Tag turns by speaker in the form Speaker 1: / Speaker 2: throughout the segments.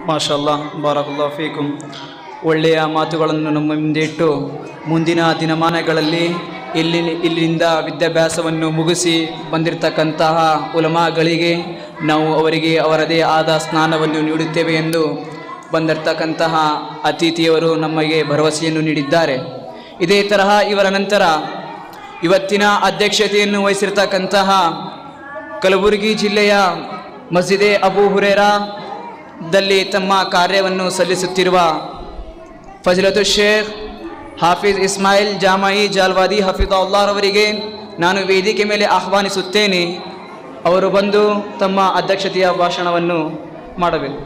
Speaker 1: ಮಾಷಾಲ್ಲಾ ಬಾರಕಲ್ಲಾಹು ಫೀಕುಂ. ಒಳ್ಳೆಯ ಮಾತುಗಳನ್ನು ನಮ್ಮ ಮುಂದೆ ಇಟ್ಟು ಮುಂದಿನ ದಿನಮಾನಗಳಲ್ಲಿ ಇಲ್ಲಿಂದ ವಿದ್ಯಾಭ್ಯಾಸವನ್ನು ಮುಗಿಸಿ ಬಂದಿರತಕ್ಕಂತಹ ಉಲಮಾಗಳಿಗೆ ನಾವು ಅವರಿಗೆ ಅವರದೇ ಆದ ಸ್ನಾನವನ್ನು ನೀಡುತ್ತೇವೆ ಎಂದು ಬಂದಿರತಕ್ಕಂತಹ ಅತಿಥಿಯವರು ನಮಗೆ ಭರವಸೆಯನ್ನು ನೀಡಿದ್ದಾರೆ. ಇದೇ ತರಹ ಇವರ ನಂತರ ಇವತ್ತಿನ ಅಧ್ಯಕ್ಷತೆಯನ್ನು ವಹಿಸಿರ್ತಕ್ಕಂತಹ ಕಲಬುರಗಿ ಜಿಲ್ಲೆಯ ಮಸ್ಜಿದೆ ಅಬೂ ಹುರೇರಾದಲ್ಲಿ ತಮ್ಮ ಕಾರ್ಯವನ್ನು ಸಲ್ಲಿಸುತ್ತಿರುವ ಫಜಿಲತು ಶೇಖ್ ಹಾಫಿಜ್ ಇಸ್ಮಾಯಿಲ್ ಜಾಮಾಯಿ ಜಾಲ್ವಾದಿ ಹಫೀಜುಲ್ಲಾಹರವರಿಗೆ ನಾನು ವೇದಿಕೆ ಮೇಲೆ ಆಹ್ವಾನಿಸುತ್ತೇನೆ. ಅವರು ಬಂದು ತಮ್ಮ ಅಧ್ಯಕ್ಷತೆಯ ಭಾಷಣವನ್ನು ಮಾಡಬೇಕು.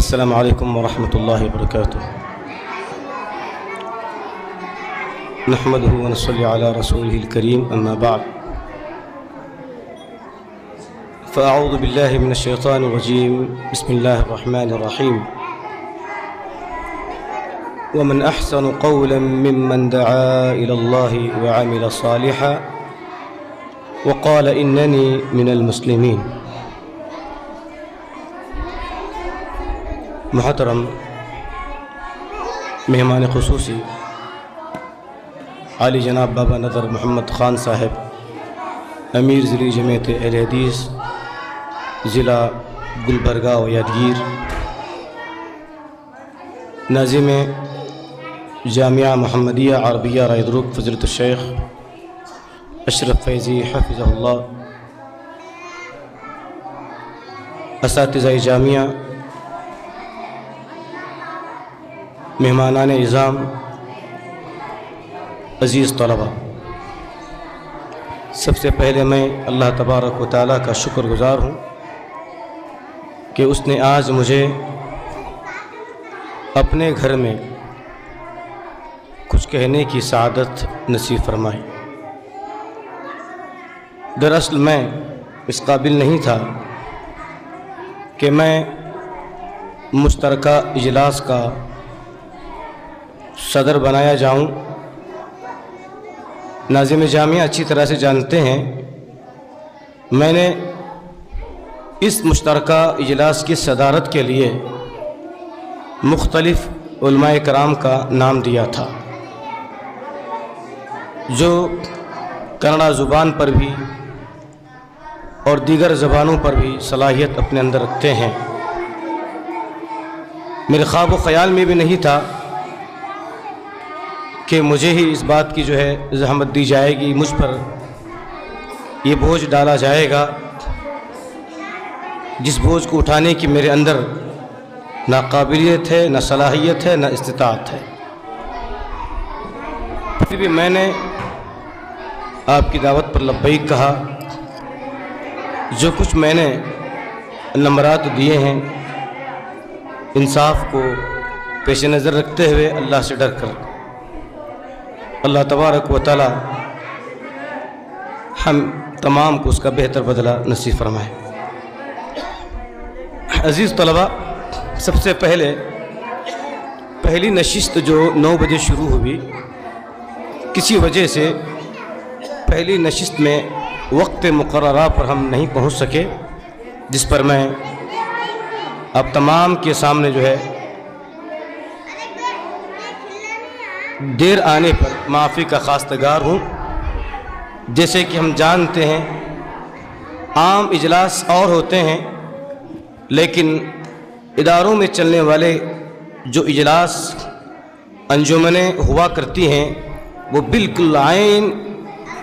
Speaker 2: السلام عليكم ورحمة الله وبركاته. نحمده ونصلي على رسوله الكريم، أما بعد، فأعوذ بالله من الشيطان الرجيم. بسم الله الرحمن الرحيم. ومن أحسن قولا ممن دعا إلى الله وعمل صالحا وقال إنني من المسلمين. محترم مہمان خصوصی عالی جناب بابا نظر محمد خان صاحب، امیر ضلعی جمعیت اہل حدیث ضلع گلبرگہ و یادگیر، ناظم جامعہ محمدیہ عربیہ رائے دروق فضیلۃ الشیخ اشرف فیضی حفظہ اللہ، اساتذہ جامعہ، مہمانان اعظام، عزیز طلبہ، سب سے پہلے میں اللہ تبارک و تعالیٰ کا شکر گزار ہوں کہ اس نے آج مجھے اپنے گھر میں کچھ کہنے کی سعادت نصیب فرمائی. دراصل میں اس قابل نہیں تھا کہ میں مشترکہ اجلاس کا صدر بنایا جاؤں. ناظم جامعہ اچھی طرح سے جانتے ہیں میں نے اس مشترکہ اجلاس کی صدارت کے لیے مختلف علماء کرام کا نام دیا تھا جو کنڑا زبان پر بھی اور دیگر زبانوں پر بھی صلاحیت اپنے اندر رکھتے ہیں. میرے خواب و خیال میں بھی نہیں تھا کہ مجھے ہی اس بات کی زحمت دی جائے گی، مجھ پر یہ بوجھ ڈالا جائے گا جس بوجھ کو اٹھانے کی میرے اندر نہ قابلیت ہے، نہ صلاحیت ہے، نہ استطاعت ہے. پھر بھی میں نے آپ کی دعوت پر لبیک کہا. جو کچھ میں نے نمبرات دیے ہیں انصاف کو پیش نظر رکھتے ہوئے، اللہ سے ڈر کر، اللہ تبارک و تعالی ہم تمام کو اس کا بہتر بدلہ نصیب فرمائے. عزیز طلبہ، سب سے پہلی نشست جو 9 بجے شروع ہوئی، کسی وجہ سے پہلی نشست میں وقت مقررہ پر ہم نہیں پہنچ سکے، جس پر میں آپ تمام کے سامنے دیر آنے پر معافی کا خواستگار ہوں. جیسے کہ ہم جانتے ہیں عام اجلاس اور ہوتے ہیں، لیکن اداروں میں چلنے والے جو اجلاس انجمنیں ہوا کرتی ہیں وہ بالکل عین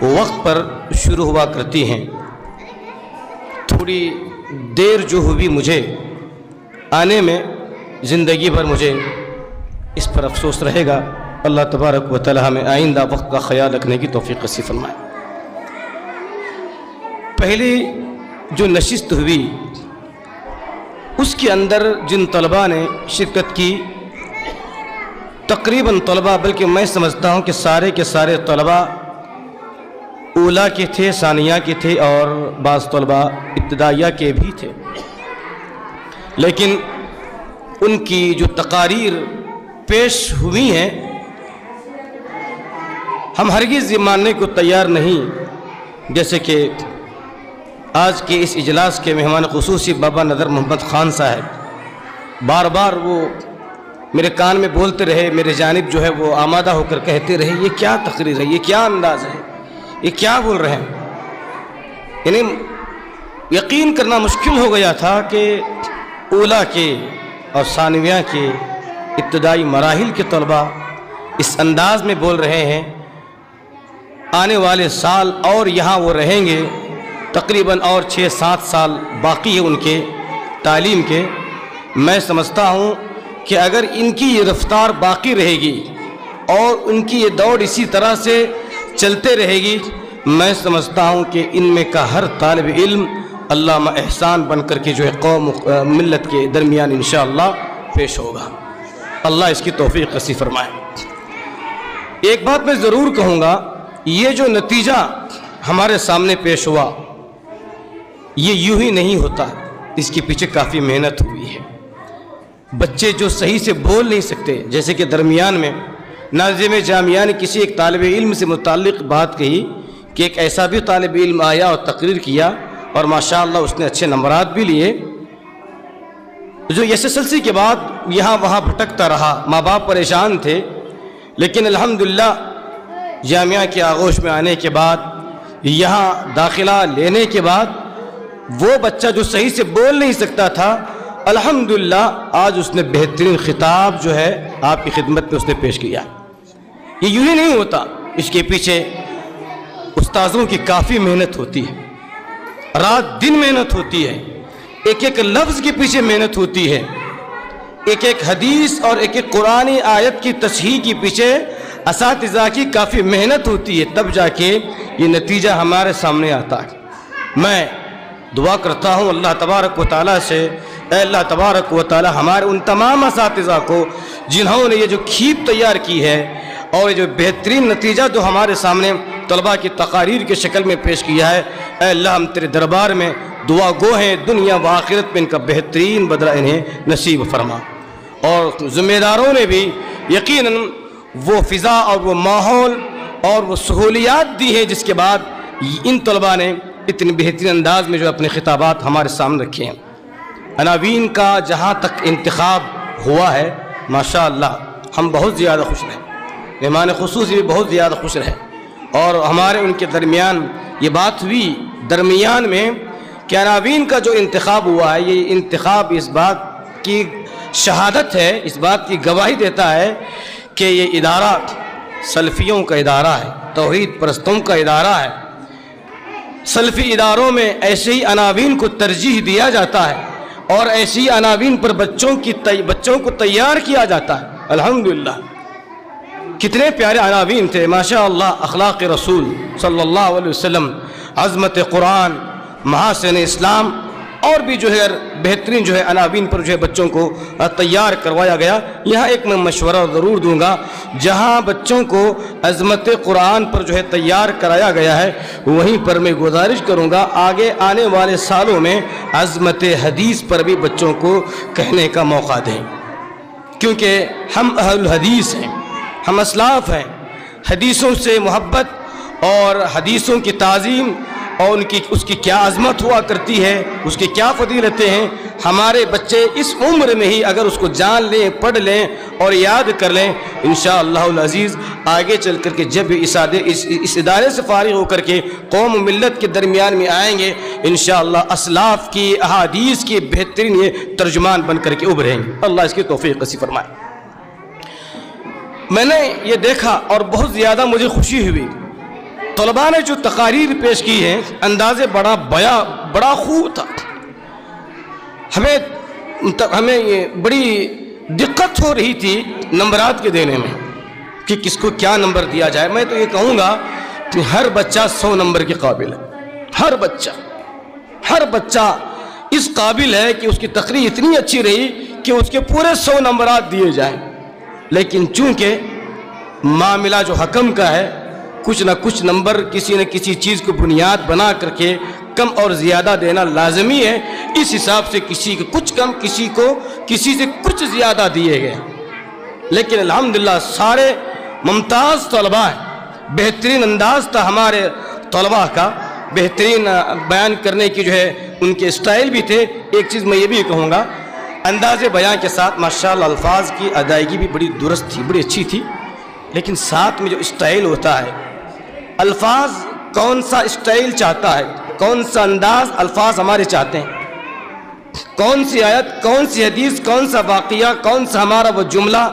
Speaker 2: وقت پر شروع ہوا کرتی ہیں. تھوڑی دیر جو ہوئی مجھے آنے میں، زندگی بھر مجھے اس پر افسوس رہے گا. اللہ تبارک و تعالی ہمیں آئندہ وقت کا خیال رکھنے کی توفیق نصیب فرمائے. پہلی جو نشست ہوئی اس کے اندر جن طلباء نے شرکت کی، تقریباً طلباء، بلکہ میں سمجھتا ہوں کہ سارے کے سارے طلباء اولا کے تھے، ثانیہ کے تھے، اور بعض طلباء ابتدائیہ کے بھی تھے. لیکن ان کی جو تقاریر پیش ہوئی ہیں ہم ہرگز یہ ماننے کو تیار نہیں جیسے کہ آج کے اس اجلاس کے مہمان خصوصی بابا نظر محمد خان صاحب بار بار وہ میرے کان میں بولتے رہے، میرے جانب جو ہے وہ آمادہ ہو کر کہتے رہے، یہ کیا تقریر ہے، یہ کیا انداز ہے، یہ کیا بول رہے ہیں۔ یعنی یقین کرنا مشکل ہو گیا تھا کہ اولیٰ کے اور ثانویہ کے ابتدائی مراحل کے طلباء اس انداز میں بول رہے ہیں۔ آنے والے سال اور یہاں وہ رہیں گے، تقریباً اور 6-7 سال باقی ہے ان کے تعلیم کے۔ میں سمجھتا ہوں کہ اگر ان کی یہ رفتار باقی رہے گی اور ان کی یہ دوڑ اسی طرح سے چلتے رہے گی، میں سمجھتا ہوں کہ ان میں کا ہر طالب علم علامہ احسان بن کر کے جو ہے قوم ملت کے درمیان انشاءاللہ پیش ہوگا۔ اللہ اس کی توفیق نصیب فرمائے۔ ایک بات میں ضرور کہوں گا، یہ جو نتیجہ ہمارے سامنے پیش ہوا یہ یوں ہی نہیں ہوتا، اس کے پیچھے کافی محنت ہوئی ہے۔ بچے جو صحیح سے بول نہیں سکتے، جیسے کہ درمیان میں ناظم جامعہ نے کسی ایک طالب علم سے متعلق بات کہی کہ ایک ایسا بھی طالب علم آیا اور تقریر کیا اور ماشاءاللہ اس نے اچھے نمبرات بھی لیے، جو SSLC کے بعد یہاں وہاں بھٹکتا رہا، ماں باپ پریشان تھے، لیکن الحمدللہ جامعہ کے آغوش میں آنے کے بعد، یہاں داخلہ لینے کے بعد، وہ بچہ جو صحیح سے بول نہیں سکتا تھا، الحمدللہ آج اس نے بہترین خطاب جو ہے آپ کی خدمت میں اس نے پیش کیا۔ یہ یوں ہی نہیں ہوتا، اس کے پیچھے استاذوں کی کافی محنت ہوتی ہے، رات دن محنت ہوتی ہے، ایک ایک لفظ کے پیچھے محنت ہوتی ہے، ایک ایک حدیث اور ایک ایک قرآنی آیت کی تصحیح کے پیچھے اساتذہ کی کافی محنت ہوتی ہے، تب جا کے یہ نتیجہ ہمارے سامنے آتا ہے۔ میں دعا کرتا ہوں اللہ تبارک و تعالیٰ سے، اے اللہ تبارک و تعالیٰ ہمارے ان تمام اساتذہ کو جنہوں نے یہ جو کھیپ تیار کی ہے اور یہ جو بہترین نتیجہ جو ہمارے سامنے طلباء کی تقاریر کے شکل میں پیش کیا ہے، اے اللہ ہم تیرے دربار میں دعا گو ہیں، دنیا و آخرت میں ان کا بہترین بدلہ انہیں نصیب فرما۔ اور ذمہ داروں نے بھی یقیناً وہ فضا اور وہ ماحول اور وہ سہولیات دی ہیں جس کے بعد ان طلباء نے اتنے بہترین انداز میں جو اپنے خطابات ہمارے سامنے رکھے ہیں۔ عناوین کا جہاں تک انتخاب ہوا ہے ماشاءاللہ ہم بہت زیادہ خوش رہے، مہمان خصوصی بھی بہت زیادہ خوش رہے، اور ہمارے ان کے درمیان یہ بات ہوئی درمیان میں کہ عناوین کا جو انتخاب ہوا ہے، یہ انتخاب اس بات کی شہادت ہے، اس بات کی گواہی دیتا ہے کہ یہ ادارہ سلفیوں کا ادارہ ہے، توحید پرستوں کا ادارہ ہے۔ سلفی اداروں میں ایسے ہی عناوین کو ترجیح دیا جاتا ہے اور ایسی عناوین پر بچوں کو تیار کیا جاتا ہے۔ الحمدللہ کتنے پیارے عناوین تھے ماشاءاللہ، اخلاق رسول صلی اللہ علیہ وسلم، عظمت قرآن، محاسن اسلام، اور بھی جو ہے بہترین جو ہے عناوین پر جو ہے بچوں کو تیار کروایا گیا۔ یہاں ایک میں مشورہ ضرور دوں گا، جہاں بچوں کو عظمت قرآن پر جو ہے تیار کرایا گیا ہے، وہیں پر میں گزارش کروں گا آگے آنے والے سالوں میں عظمت حدیث پر بھی بچوں کو کہنے کا موقع دیں، کیونکہ ہم اہل الحدیث ہیں، ہم اسلاف ہیں، حدیثوں سے محبت اور حدیثوں کی تعظیم اور اس کی کیا عظمت ہوا کرتی ہے، اس کی کیا فضیلتیں ہیں، ہمارے بچے اس عمر میں ہی اگر اس کو جان لیں، پڑھ لیں اور یاد کر لیں، انشاءاللہ العزیز آگے چل کر کے جب اس ادارے سے فارغ ہو کر کے قوم و ملت کے درمیان میں آئیں گے، انشاءاللہ اسلاف کی احادیث کی بہترین یہ ترجمان بن کر کے ابھریں گے۔ اللہ اس کی توفیق نصیب فرمائے۔ میں نے یہ دیکھا اور بہت زیادہ مجھے خوشی ہوئی، طلباء نے جو تقاریر پیش کی ہیں انداز بڑا خوب تھا۔ ہمیں یہ بڑی دقت ہو رہی تھی نمبرات کے دینے میں کہ کس کو کیا نمبر دیا جائے۔ میں تو یہ کہوں گا کہ ہر بچہ 100 نمبر کے قابل ہے، ہر بچہ اس قابل ہے کہ اس کی تقریر اتنی اچھی رہی کہ اس کے پورے 100 نمبرات دیے جائیں، لیکن چونکہ معاملہ جو حکم کا ہے، کچھ نہ کچھ نمبر کسی نہ کسی چیز کو بنیاد بنا کر کے کم اور زیادہ دینا لازمی ہے۔ اس حساب سے کسی کو کچھ کم، کسی سے کچھ زیادہ دیے گئے، لیکن الحمدللہ سارے ممتاز طلباء ہیں، بہترین انداز تھا ہمارے طلباء کا، بہترین بیان کرنے کی جو ہے ان کے اسٹائل بھی تھے. ایک چیز میں یہ بھی کہوں گا, انداز بیان کے ساتھ ماشاءاللہ الفاظ کی ادائیگی بھی بڑی درست تھی, بڑی اچھی تھی, لیکن ساتھ میں جو اسٹائل ہوتا ہے, الفاظ کون سا اسٹائل چاہتا ہے, کون سا انداز الفاظ ہمارے چاہتے ہیں, کون سی آیت, کون سی حدیث, کون سا واقعہ, کون سا ہمارا وہ جملہ,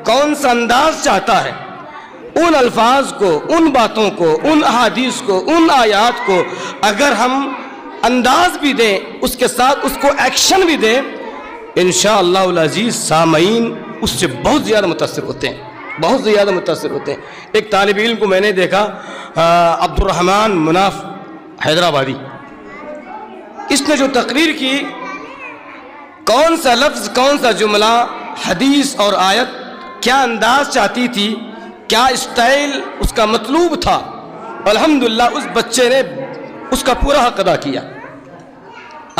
Speaker 2: کون سا انداز چاہتا ہے, ان الفاظ کو, ان باتوں کو, ان احادیث کو, ان آیات کو اگر ہم انداز بھی دیں, اس کے ساتھ اس کو ایکشن بھی دیں, انشاءاللہ العزیز سامعین اس سے بہت زیادہ متاثر ہوتے ہیں, بہت زیادہ متاثر ہوتے ہیں. ایک طالب علم کو میں نے دیکھا, عبد الرحمن مناف حیدرآبادی, اس نے جو تقریر کی, کون سا لفظ, کون سا جملہ, حدیث اور آیت, کیا انداز چاہتی تھی, کیا اسٹائل اس کا مطلوب تھا, الحمدللہ اس بچے نے اس کا پورا حق ادا کیا.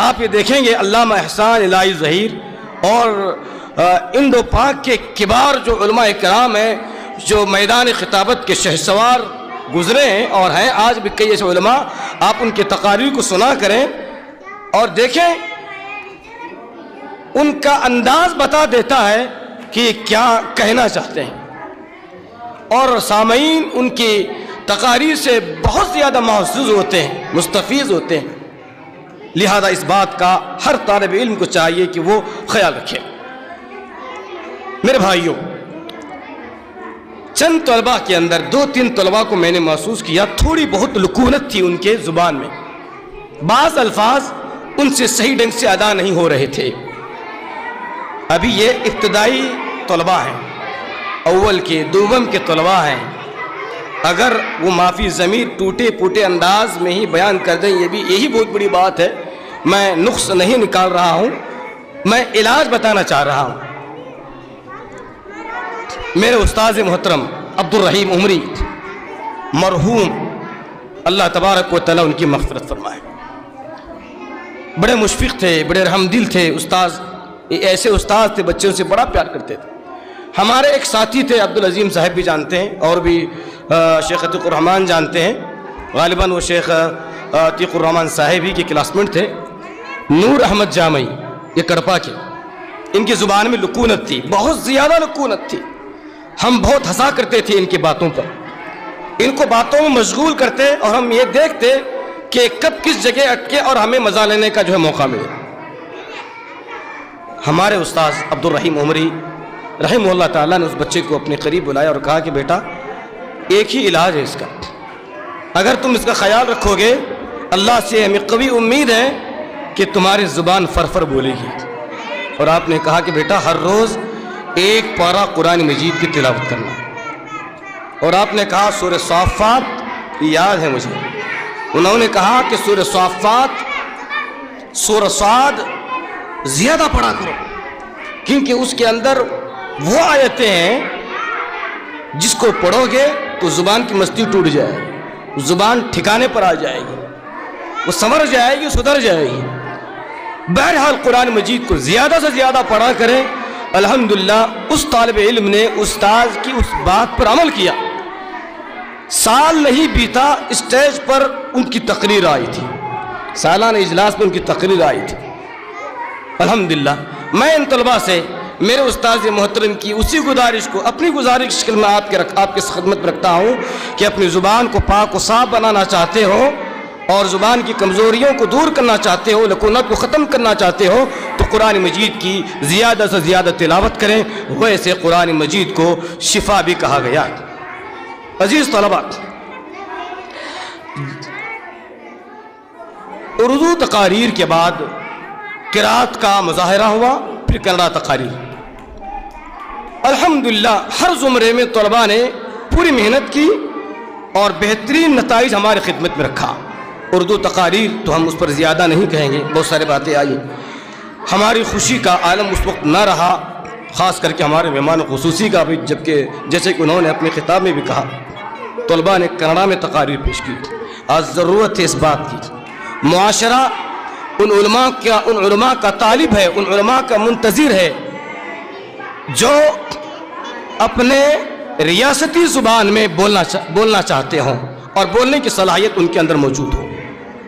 Speaker 2: آپ یہ دیکھیں گے علامہ احسان الہی ظہیر اور اندو پاک کے کبار جو علماء کرام ہیں, جو میدان خطابت کے شہسوار گزرے ہیں اور ہیں آج بھی کئی ایسے علماء, آپ ان کے تقاریر کو سنا کریں اور دیکھیں, ان کا انداز بتا دیتا ہے کہ کیا کہنا چاہتے ہیں, اور سامعین ان کی تقاریر سے بہت زیادہ محظوظ ہوتے ہیں, مستفیض ہوتے ہیں. لہذا اس بات کا ہر طالب علم کو چاہیے کہ وہ خیال رکھے. میرے بھائیوں, چند طلباء کے اندر, 2-3 طلباء کو میں نے محسوس کیا تھوڑی بہت لکونت تھی ان کے زبان میں, بعض الفاظ ان سے صحیح ڈھنگ سے ادا نہیں ہو رہے تھے. ابھی یہ ابتدائی طلباء ہیں, اول کے دوم کے طلباء ہیں, اگر وہ معافی ضمیر ٹوٹے پوٹے انداز میں ہی بیان کر دیں, یہی بہت بڑی بات ہے. میں نقص نہیں نکال رہا ہوں, میں علاج بتانا چاہ رہا ہوں. میرے استاذ محترم عبد الرحیم عمری مرحوم, اللہ تبارک و تعالیٰ ان کی مغفرت فرمائے, بڑے مشفق تھے, بڑے رحم دل تھے استاذ. ایسے استاذ تھے, بچوں سے بڑا پیار کرتے تھے. ہمارے ایک ساتھی تھے عبدالعظیم صاحب بھی جانتے ہیں, اور بھی شیخ عتیق الرحمن جانتے ہیں, غالباً وہ شیخ عتیق الرحمن صاحب ہی کے کلاسمیٹ تھے. نور احمد جامعی, یہ کڑپا کے, ان کی زبان میں لکونت تھی, بہت زیادہ لکونت تھی. ہم بہت ہنسا کرتے تھے ان کی باتوں پر, ان کو باتوں میں مشغول کرتے اور ہم یہ دیکھتے کہ کب کس جگہ اٹکے اور ہمیں مزہ لینے کا جو ہے موقع ملے. ہمارے استاذ عبد الرحیم عمری رحمہ اللہ تعالیٰ نے اس بچے کو اپنے قریب بلایا اور کہا کہ بیٹا, ایک ہی علاج ہے اس کا, اگر تم اس کا خیال رکھو گے, اللہ سے ہمیں قوی امید ہے کہ تمہاری زبان فرفر بولے گی. اور آپ نے کہا کہ بیٹا ہر روز ایک پارہ قرآن مجید کی تلاوت کرنا. اور آپ نے کہا سورہ صافات یاد ہے مجھے, انہوں نے کہا کہ سورہ صافات, سورہ صاد زیادہ پڑھا کرو, کیونکہ اس کے اندر وہ آیتیں ہیں جس کو پڑھو گے تو زبان کی مستی ٹوٹ جائے گی, زبان ٹھکانے پر آ جائے گی, وہ سنور جائے گی, سدھر جائے گی. بہرحال قرآن مجید کو زیادہ سے زیادہ پڑھا کریں. الحمدللہ اس طالب علم نے استاذ کی اس بات پر عمل کیا. سال نہیں بیتا, اسٹیج پر ان کی تقریر آئی تھی, سالانہ اجلاس میں ان کی تقریر آئی تھی. الحمدللہ میں ان طلباء سے میرے استاذ محترم کی اسی گزارش کو اپنی گزارش کی شکل میں آپ کے خدمت میں رکھتا ہوں کہ اپنی زبان کو پاک و صاف بنانا چاہتے ہو اور زبان کی کمزوریوں کو دور کرنا چاہتے ہو, لکونت کو ختم کرنا چاہتے ہو, تو قرآن مجید کی زیادہ سے زیادہ تلاوت کریں. ویسے قرآن مجید کو شفا بھی کہا گیا. عزیز طلباء, اردو تقاریر کے بعد قرات کا مظاہرہ ہوا, پھر کنڑا تقاریر. الحمدللہ ہر زمرے میں طلباء نے پوری محنت کی اور بہترین نتائج ہمارے خدمت میں رکھا. اردو تقاریر تو ہم اس پر زیادہ نہیں کہیں گے, بہت سارے باتیں آئی. ہماری خوشی کا عالم اس وقت نہ رہا, خاص کر کے ہمارے مہمان خصوصی کا بھی, جبکہ جیسے کہ انہوں نے اپنے خطاب میں بھی کہا طلباء نے کنڑا میں تقاریر پیش کی. آج ضرورت ہے اس بات کی. معاشرہ ان علماء کا طالب ہے, ان علماء کا منتظر ہے جو اپنے ریاستی زبان میں بولنا چاہتے ہوں اور بولنے کی صلاحیت ان کے اندر موجود ہو.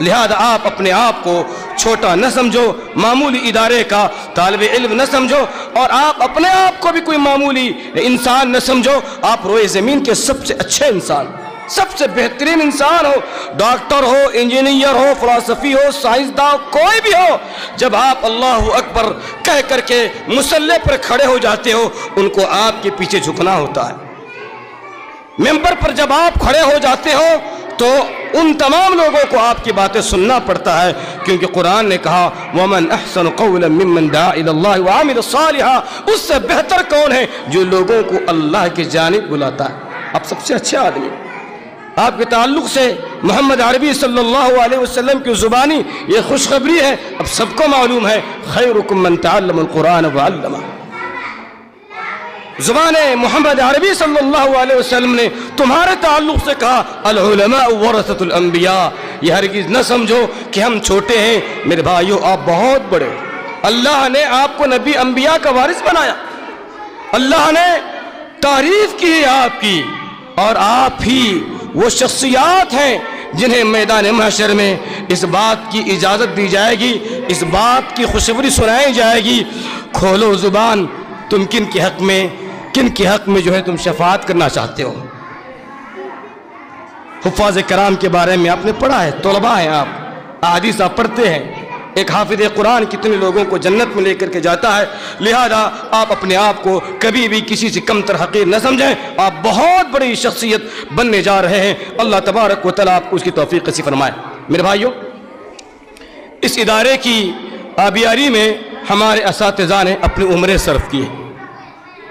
Speaker 2: لہذا آپ اپنے آپ کو چھوٹا نہ سمجھو، معمولی ادارے کا طالب علم نہ سمجھو، اور آپ اپنے آپ کو بھی کوئی معمولی انسان نہ سمجھو۔ آپ روئے زمین کے سب سے اچھے انسان، سب سے بہترین انسان ہو، ڈاکٹر ہو، انجینئر ہو، فلسفی ہو، سائنسداں، کوئی بھی ہو، جب آپ اللہ اکبر کہہ کر کے مصلی پر کھڑے ہو جاتے ہو، ان کو آپ کے پیچھے جھکنا ہوتا ہے۔ ممبر پر جب آپ کھڑے ہو جاتے ہو تو ان تمام لوگوں کو آپ کی باتیں سننا پڑتا ہے، کیونکہ قرآن نے کہا وَمَنْ أَحْسَنُ قَوْلًا مِّمَّنْ دَعَا إِلَى اللَّهِ وَعَمِلَ صَالِحًا، اس سے بہتر کون ہے جو لوگوں کو اللہ کی جانب بلاتا ہے۔ آپ سب سے اچھے آدمی، آپ کے تعلق سے محمد عربی صلی اللہ علیہ وسلم کی زبانی یہ خوشخبری ہے، اب سب کو معلوم ہے خیرکم من تعلم القرآن وعلمہ۔ زبان محمد عربی صلی اللہ علیہ وسلم نے تمہارے تعلق سے کہا العلماء ورثۃ الانبیاء۔ یہ ہرگز نہ سمجھو کہ ہم چھوٹے ہیں، میرے بھائیو آپ بہت بڑے، اللہ نے آپ کو نبی انبیاء کا وارث بنایا، اللہ نے تعریف کی ہے آپ کی، اور آپ ہی وہ شخصیات ہیں جنہیں میدان محشر میں اس بات کی اجازت دی جائے گی، اس بات کی خوشخبری سنائی جائے گی، کھولو زبان، تم کن کے حق میں جو ہے تم شفاعت کرنا چاہتے ہو۔ حفاظ کرام کے بارے میں آپ نے پڑھا ہے، طلباء ہیں آپ، احادیث آپ پڑھتے ہیں، ایک حافظ قرآن کتنے لوگوں کو جنت میں لے کر کے جاتا ہے۔ لہذا آپ اپنے آپ کو کبھی بھی کسی سے کم تر حقیر نہ سمجھیں، آپ بہت بڑی شخصیت بننے جا رہے ہیں، اللہ تبارک و تعالیٰ آپ کو اس کی توفیق نصیب فرمائے۔ میرے بھائیوں، اس ادارے کی آبیاری میں ہمارے اساتذہ نے اپنی عمریں صرف کی ہے۔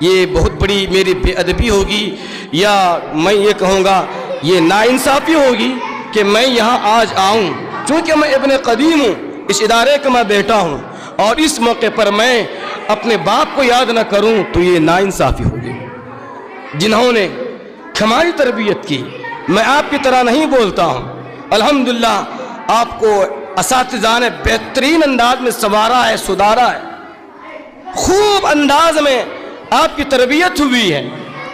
Speaker 2: یہ بہت بڑی میری بے ادبی ہوگی، یا میں یہ کہوں گا یہ ناانصافی ہوگی کہ میں یہاں آج آؤں، چونکہ میں ابن قدیم ہوں، اس ادارے کا میں بیٹا ہوں، اور اس موقع پر میں اپنے باپ کو یاد نہ کروں تو یہ ناانصافی ہوگی۔ جنہوں نے ہماری تربیت کی، میں آپ کی طرح نہیں بولتا ہوں، الحمدللہ آپ کو اساتذہ نے بہترین انداز میں سنوارا ہے، سدھارا ہے، خوب انداز میں آپ کی تربیت ہوئی ہے،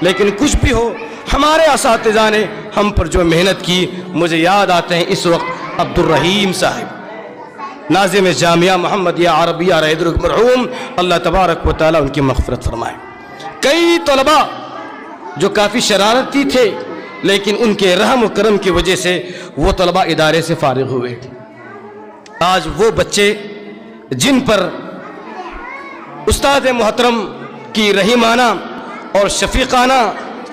Speaker 2: لیکن کچھ بھی ہو ہمارے اساتذہ نے ہم پر جو محنت کی، مجھے یاد آتے ہیں اس وقت عبدالرحیم صاحب، ناظم جامعہ محمدیہ عربیہ ریدر مرحوم، اللہ تبارک و تعالیٰ ان کی مغفرت فرمائے۔ کئی طلباء جو کافی شرارتی تھے، لیکن ان کے رحم و کرم کی وجہ سے وہ طلباء ادارے سے فارغ ہوئے۔ آج وہ بچے جن پر استاد محترم کی رحیمانہ اور شفیقانہ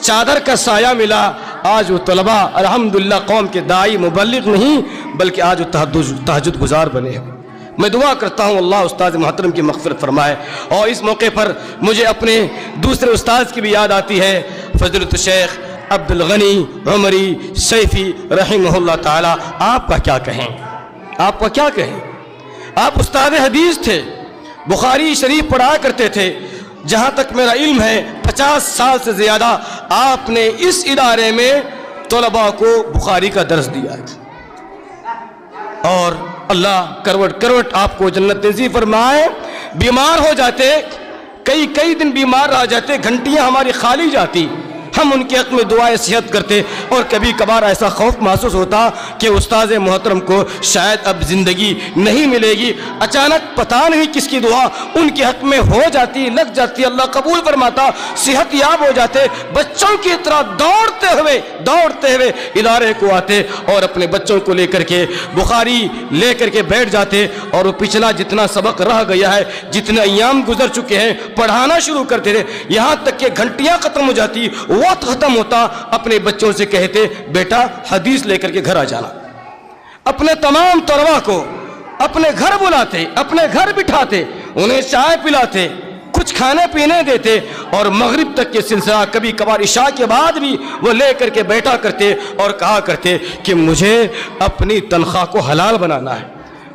Speaker 2: چادر کا سایہ ملا، آج وہ طلباء الحمدللہ قوم کے داعی مبلغ نہیں بلکہ آج وہ تہجد گزار بنے ہیں۔ میں دعا کرتا ہوں اللہ استاد محترم کی مغفرت فرمائے۔ اور اس موقع پر مجھے اپنے دوسرے استاذ کی بھی یاد آتی ہے، فضیلۃ الشیخ عبدالغنی عمری سیفی رحمہ اللہ تعالی۔ آپ کا کیا کہیں، آپ کا کیا کہیں، آپ استاد حدیث تھے، بخاری شریف پڑھا کرتے تھے، جہاں تک میرا علم ہے 50 سال سے زیادہ آپ نے اس ادارے میں طلباء کو بخاری کا درس دیا ہے، اور اللہ کروٹ کروٹ آپ کو جنت نصیب فرمائے۔ بیمار ہو جاتے، کئی دن بیمار رہ جاتے، گھنٹیاں ہماری خالی جاتی، ہم ان کے حق میں دعائیں صحت کرتے، اور کبھی کبھار ایسا خوف محسوس ہوتا کہ استاذ محترم کو شاید اب زندگی نہیں ملے گی، اچانک پتہ نہیں کس کی دعا ان کے حق میں ہو جاتی، لگ جاتی، اللہ قبول فرماتا، صحت یاب ہو جاتے، بچوں کی طرح دوڑتے ہوئے ادارے کو آتے، اور اپنے بچوں کو لے کر کے بخاری لے کر کے بیٹھ جاتے، اور وہ پچھلا جتنا سبق رہ گیا ہے، جتنے ایام گزر چکے ہیں، پڑھانا شروع کرتے تھے، یہاں تک کہ گھنٹیاں ختم ہو جاتی، وقت ختم ہوتا، اپنے بچوں سے کہتے بیٹا حدیث لے کر کے گھر آ جانا۔ اپنے تمام طلباء کو اپنے گھر بلاتے، اپنے گھر بٹھاتے، انہیں چائے پلاتے، کچھ کھانے پینے دیتے، اور مغرب تک کے سلسلہ، کبھی کبھار عشاء کے بعد بھی وہ لے کر کے بیٹھا کرتے، اور کہا کرتے کہ مجھے اپنی تنخواہ کو حلال بنانا ہے،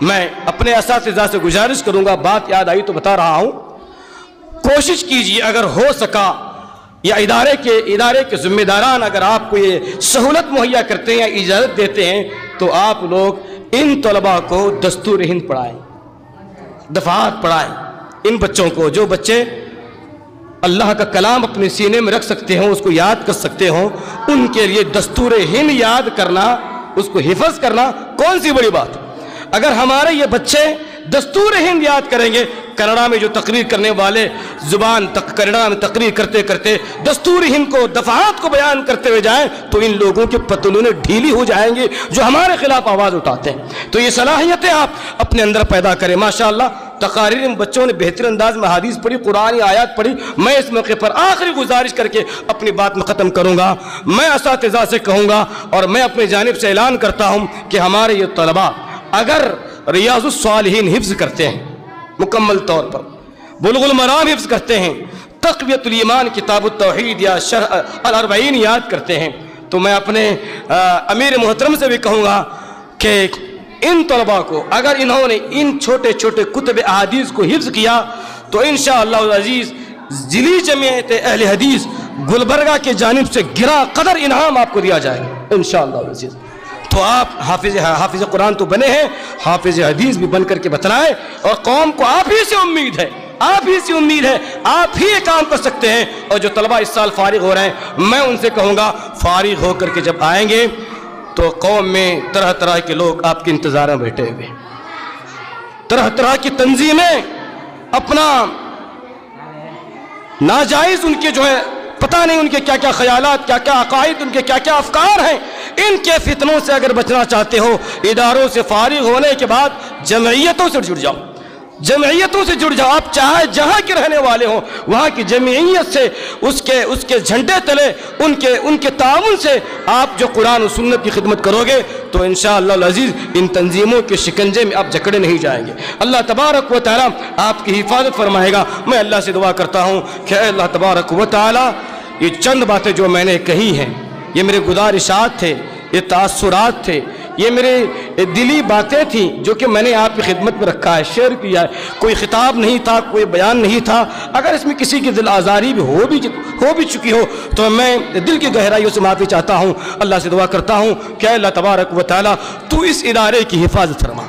Speaker 2: میں اپنے اساتذہ سے گزارش کروں گا، بات یاد آئی تو بتا رہا ہوں، کوشش کیجیے اگر ہو سکا یا ادارے کے ذمہ داران اگر آپ کو یہ سہولت مہیا کرتے ہیں یا اجازت دیتے ہیں تو آپ لوگ ان طلباء کو دستور ہند پڑھائیں، دفعات پڑھائیں ان بچوں کو، جو بچے اللہ کا کلام اپنے سینے میں رکھ سکتے ہوں، اس کو یاد کر سکتے ہوں، ان کے لیے دستور ہند یاد کرنا، اس کو حفظ کرنا کون سی بڑی بات ہے۔ اگر ہمارے یہ بچے دستور ہند یاد کریں گے، کنڑا میں جو تقریر کرنے والے زبان کنڑا میں تقریر کرتے کرتے دستور ہند کو دفعات کو بیان کرتے ہوئے جائیں تو ان لوگوں کے پتلون ڈھیلی ہو جائیں گے جو ہمارے خلاف آواز اٹھاتے ہیں۔ تو یہ صلاحیتیں آپ اپنے اندر پیدا کریں۔ ماشاءاللہ تقاریر میں بچوں نے بہتر انداز میں حدیث پڑھی، قرآن آیات پڑھی۔ میں اس موقع پر آخری گزارش کر کے اپنی بات میں ختم کروں گا، میں اساتذہ سے کہوں گا اور میں اپنی جانب سے اعلان کرتا ہوں کہ ہمارے یہ طلباء اگر ریاض الصالحین حفظ کرتے ہیں مکمل طور پر، بلوغ المرام حفظ کرتے ہیں، تقویۃ الایمان کتاب التوحید یا شرح الاربعین یاد کرتے ہیں، تو میں اپنے امیر محترم سے بھی کہوں گا کہ ان طلباء کو اگر انہوں نے ان چھوٹے چھوٹے کتب احادیث کو حفظ کیا تو انشاءاللہ العزیز ضلعی جمعیت اہل حدیث گلبرگہ کے جانب سے گرا قدر انعام آپ کو دیا جائے گا انشاءاللہ العزیز۔ تو آپ حافظ قرآن تو بنے ہیں، حافظ حدیث بھی بن کر کے بتلائیں، اور قوم کو آپ ہی سے امید ہے، آپ ہی یہ کام کر سکتے ہیں۔ اور جو طلبہ اس سال فارغ ہو رہے ہیں میں ان سے کہوں گا فارغ ہو کر کے جب آئیں گے تو قوم میں طرح طرح کے لوگ آپ کے انتظار میں بیٹھے ہوئے، طرح طرح کی تنظیمیں اپنا ناجائز ان کے جو ہے پتہ نہیں ان کے کیا کیا خیالات، کیا کیا عقائد، ان کے کیا کیا افکار ہیں، ان کے فتنوں سے اگر بچنا چاہتے ہو اداروں سے فارغ ہونے کے بعد جمعیتوں سے جڑ جاؤ، جمعیتوں سے جڑ جاؤ۔ آپ چاہے جہاں کے رہنے والے ہوں وہاں کی جمعیت سے اس کے جھنڈے تلے ان کے تعاون سے آپ جو قرآن و سنت کی خدمت کرو گے تو انشاءاللہ العزیز ان تنظیموں کے شکنجے میں آپ جکڑے نہیں جائیں گے۔ اللہ تبارک و تعالی آپ کی حفاظت فرمائے گا۔ میں اللہ سے دعا کرتا ہوں کہ اے اللہ تبارک و تعالی یہ چند باتیں جو میں نے کہی ہیں، یہ میرے گزارشات تھے، یہ تاثرات تھے، یہ میرے دلی باتیں تھیں جو کہ میں نے آپ کی خدمت میں رکھا ہے، شیئر کیا ہے۔ کوئی خطاب نہیں تھا، کوئی بیان نہیں تھا۔ اگر اس میں کسی کی دل آزاری بھی ہو بھی چکی ہو تو میں دل کی گہرائیوں سے معافی چاہتا ہوں۔ اللہ سے دعا کرتا ہوں کہ اے اللہ تبارک و تعالی تو اس ادارے کی حفاظت فرما۔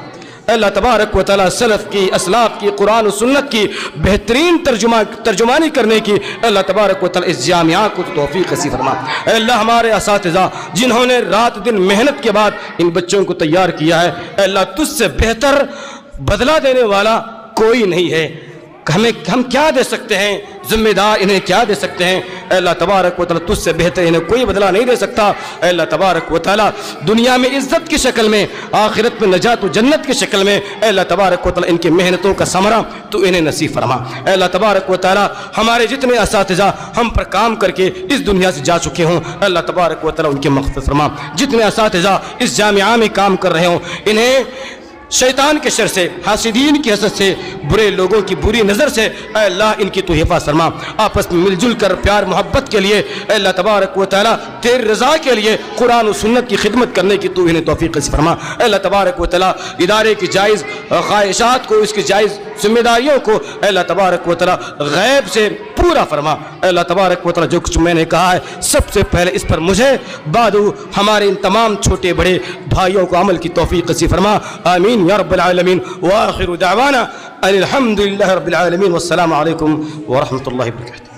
Speaker 2: اللہ تبارک و تعالی سلف کی، اسلاف کی، قرآن و سنت کی بہترین ترجمانی کرنے کی اللہ تبارک و تعالی اس جامعہ کو توفیق نصیب فرما۔ اے اللہ ہمارے اساتذہ جنہوں نے رات دن محنت کے بعد ان بچوں کو تیار کیا ہے، اے اللہ تجھ سے بہتر بدلہ دینے والا کوئی نہیں ہے۔ ہم کیا دے سکتے ہیں، ذمہ دار انہیں کیا دے سکتے ہیں؟ اے اللہ تبارک و تعالی تجھ سے بہتر انہیں کوئی بدلہ نہیں دے سکتا۔ اے اللہ تبارک و تعالی دنیا میں عزت کی شکل میں، آخرت میں نجات و جنت کی شکل میں اے اللہ تبارک و تعالی ان کی محنتوں کا ثمرہ تو انہیں نصیب فرما۔ اے اللہ تبارک و تعالی ہمارے جتنے اساتذہ ہم پر کام کر کے اس دنیا سے جا چکے ہوں اے اللہ تبارک و تعالی ان کی مغفرت فرما۔ جتنے اساتذہ اس جامعہ میں کام کر رہے ہوں انہیں شیطان کے شر سے، حاسدین کی حسد سے، برے لوگوں کی بری نظر سے اے اللہ ان کی تو حفاظت فرما۔ آپس میں مل جل کر پیار محبت کے لیے اے اللہ تبارک و تعالی تیری رضا کے لیے قرآن و سنت کی خدمت کرنے کی تو انہیں توفیق نصیب فرما۔ اے اللہ تبارک و تعالی ادارے کی جائز خواہشات کو، اس کی جائز ذمہ داریوں کو اے اللہ تبارک و تعالی غیب سے پورا فرما۔ اے اللہ تبارک و تعالی جو کچھ میں نے کہا ہے سب سے پہلے اس پر مجھے بعد ہمارے ان تمام چھوٹے بڑے بھائیوں کو عمل کی توفیق نصیب فرما۔ آمین یا رب العالمین۔ وآخر دعوانا ان الحمد للہ رب العالمین، والسلام علیکم ورحمۃ اللہ وبرکاتہ۔